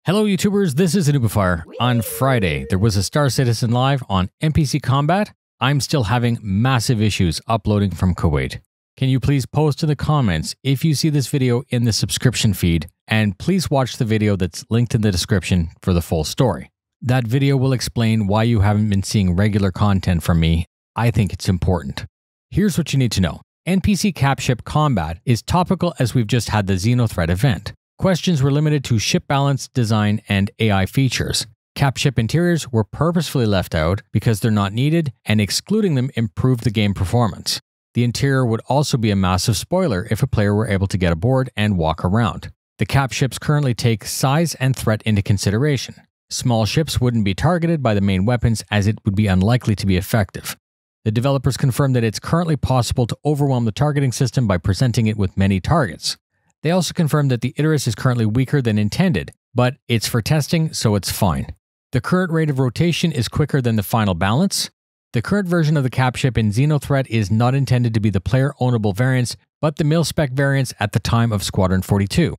Hello YouTubers, this is a noobifier. On Friday, there was a Star Citizen live on NPC Combat. I'm still having massive issues uploading from Kuwait. Can you please post in the comments if you see this video in the subscription feed, and please watch the video that's linked in the description for the full story. That video will explain why you haven't been seeing regular content from me. I think it's important. Here's what you need to know. NPC Capship Combat is topical as we've just had the Xenothreat event. Questions were limited to ship balance, design, and AI features. Capship interiors were purposefully left out because they're not needed, and excluding them improved the game performance. The interior would also be a massive spoiler if a player were able to get aboard and walk around. The capships currently take size and threat into consideration. Small ships wouldn't be targeted by the main weapons as it would be unlikely to be effective. The developers confirmed that it's currently possible to overwhelm the targeting system by presenting it with many targets. They also confirmed that the Icarus is currently weaker than intended, but it's for testing, so it's fine. The current rate of rotation is quicker than the final balance. The current version of the capship in Xenothreat is not intended to be the player-ownable variants, but the mil-spec variants at the time of Squadron 42.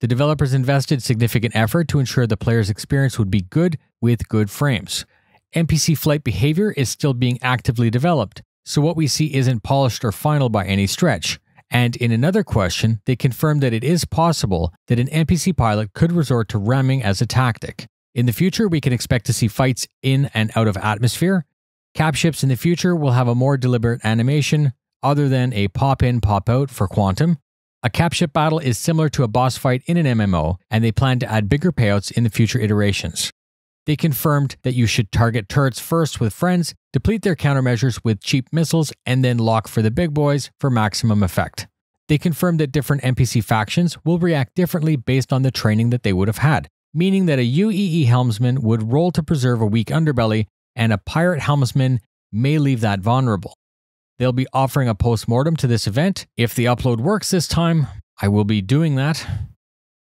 The developers invested significant effort to ensure the player's experience would be good with good frames. NPC flight behavior is still being actively developed, so what we see isn't polished or final by any stretch. And in another question, they confirmed that it is possible that an NPC pilot could resort to ramming as a tactic. In the future, we can expect to see fights in and out of atmosphere. Capships in the future will have a more deliberate animation, other than a pop-in, pop-out for Quantum. A capship battle is similar to a boss fight in an MMO, and they plan to add bigger payouts in the future iterations. They confirmed that you should target turrets first with friends, deplete their countermeasures with cheap missiles, and then lock for the big boys for maximum effect. They confirmed that different NPC factions will react differently based on the training that they would have had, meaning that a UEE helmsman would roll to preserve a weak underbelly, and a pirate helmsman may leave that vulnerable. They'll be offering a post-mortem to this event. If the upload works this time, I will be doing that.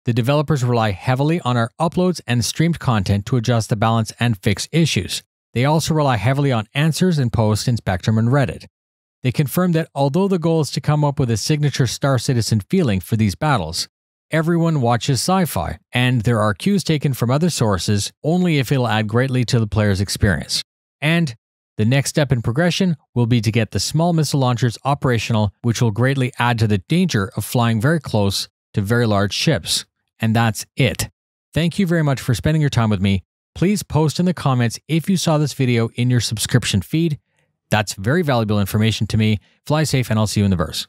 The developers rely heavily on our uploads and streamed content to adjust the balance and fix issues. They also rely heavily on answers and posts in Spectrum and Reddit. They confirmed that although the goal is to come up with a signature Star Citizen feeling for these battles, everyone watches sci-fi, and there are cues taken from other sources only if it'll add greatly to the player's experience. And the next step in progression will be to get the small missile launchers operational, which will greatly add to the danger of flying very close to very large ships. And that's it. Thank you very much for spending your time with me. Please post in the comments if you saw this video in your subscription feed. That's very valuable information to me. Fly safe, and I'll see you in the verse.